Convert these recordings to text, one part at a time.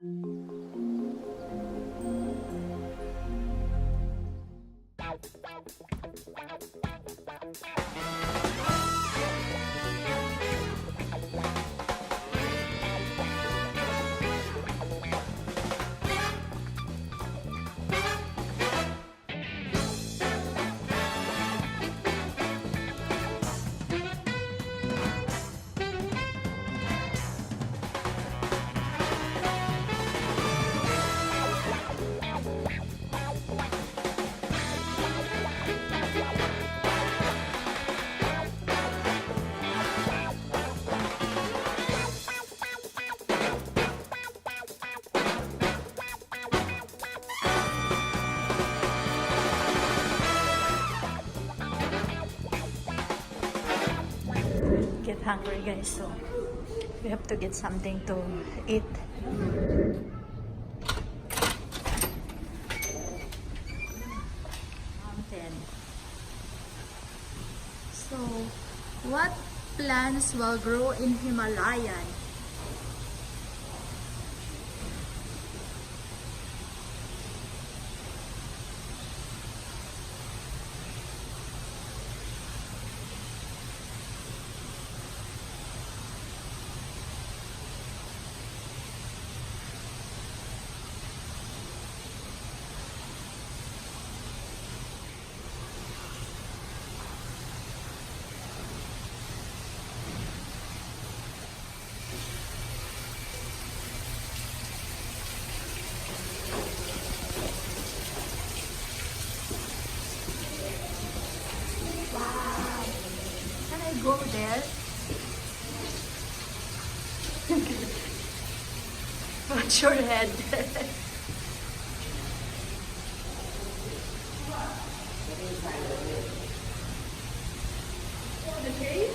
Get hungry, guys, so we have to get something to eat. Mountain. So, what plants will grow in Himalayan? Go there. Watch your head. Okay.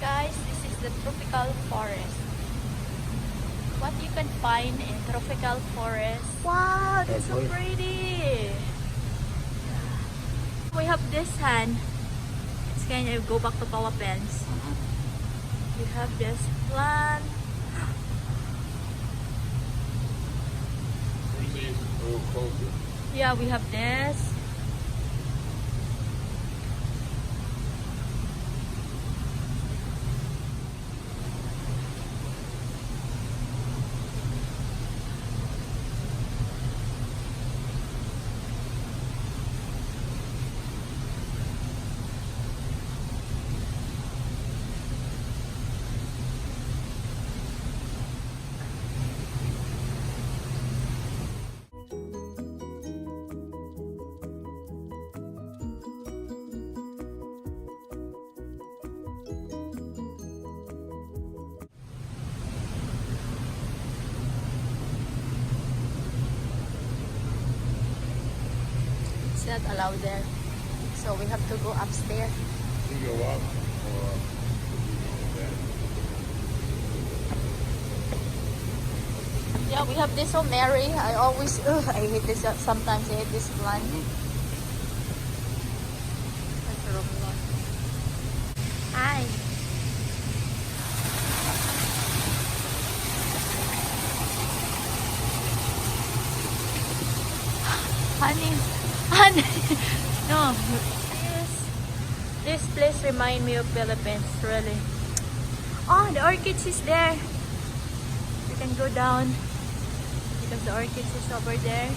Guys, this is the tropical forest. What you can find in tropical forest. Wow, that's so pretty. We have this hand. It's kind of go back to Philippines. We have this plant. Yeah, we have this. It's not allowed there, so we have to go upstairs. You go up or yeah, we have this one, Mary. I always, I hate this. Sometimes I hate this plant. That's the wrong one. Hi. Honey, no, this place remind me of Philippines, really. Oh, the orchids is there. You can go down because the orchids is over there.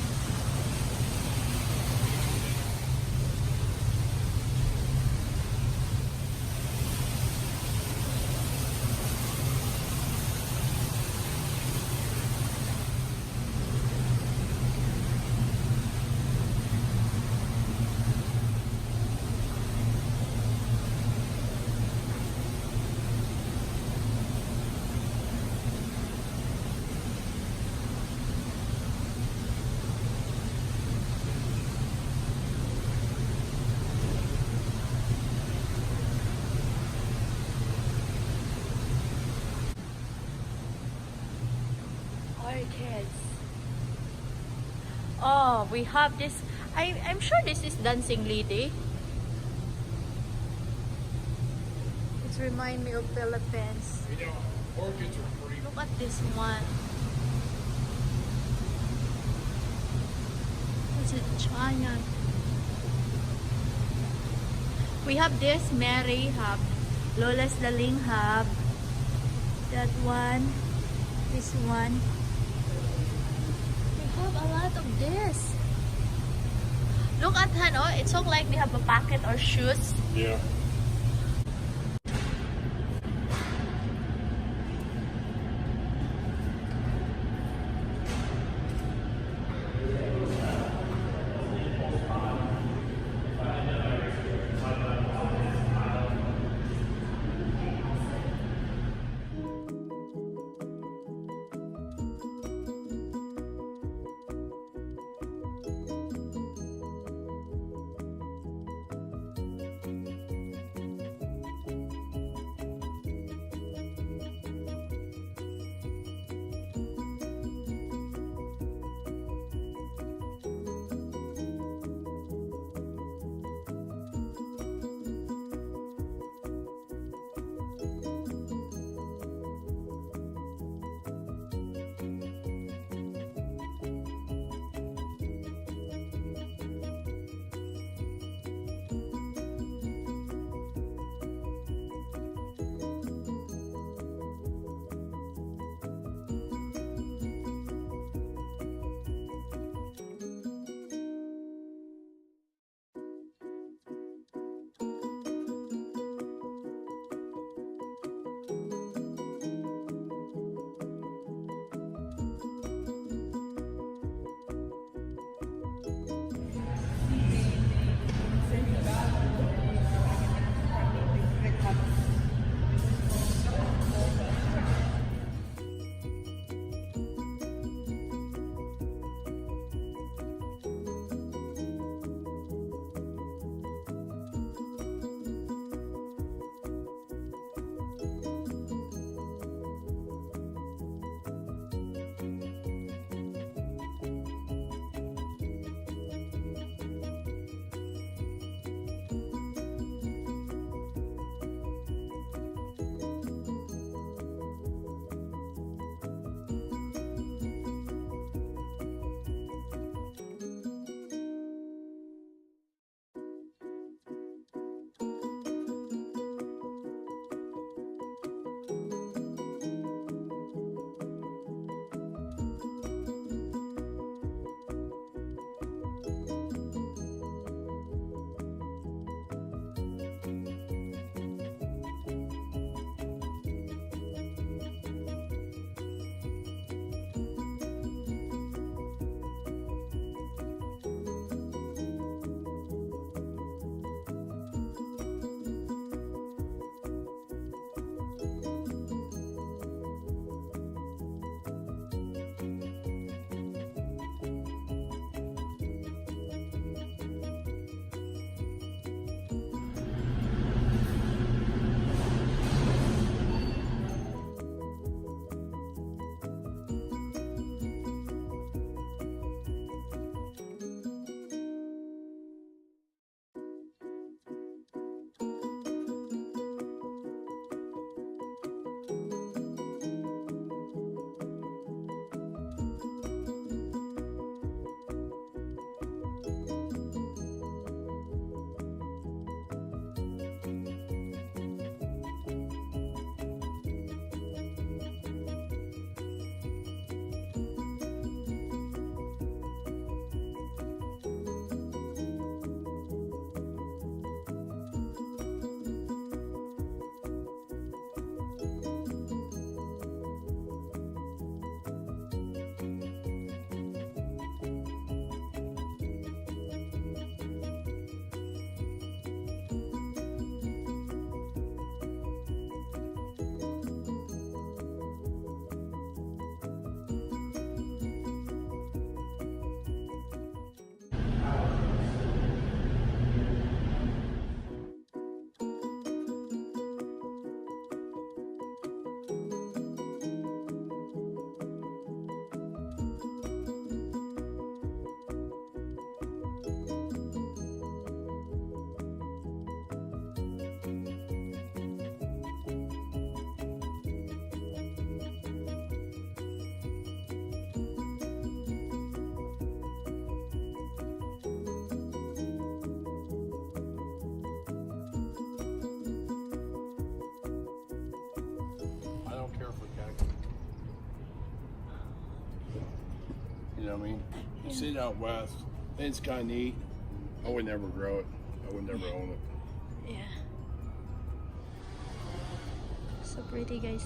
Oh, we have this. I'm sure this is Dancing Lady. It reminds me of Philippines. You know, orchids are pretty. Look at this one. It's a giant. We have this Mary have, Lola's Daling have, that one, this one. We have a lot of this. Look at her, no? It looks like they have a pocket or shoes. Yeah. know what I mean? You see it out west. It's kind of neat. I would never grow it. I would never own it. Yeah. So pretty, guys.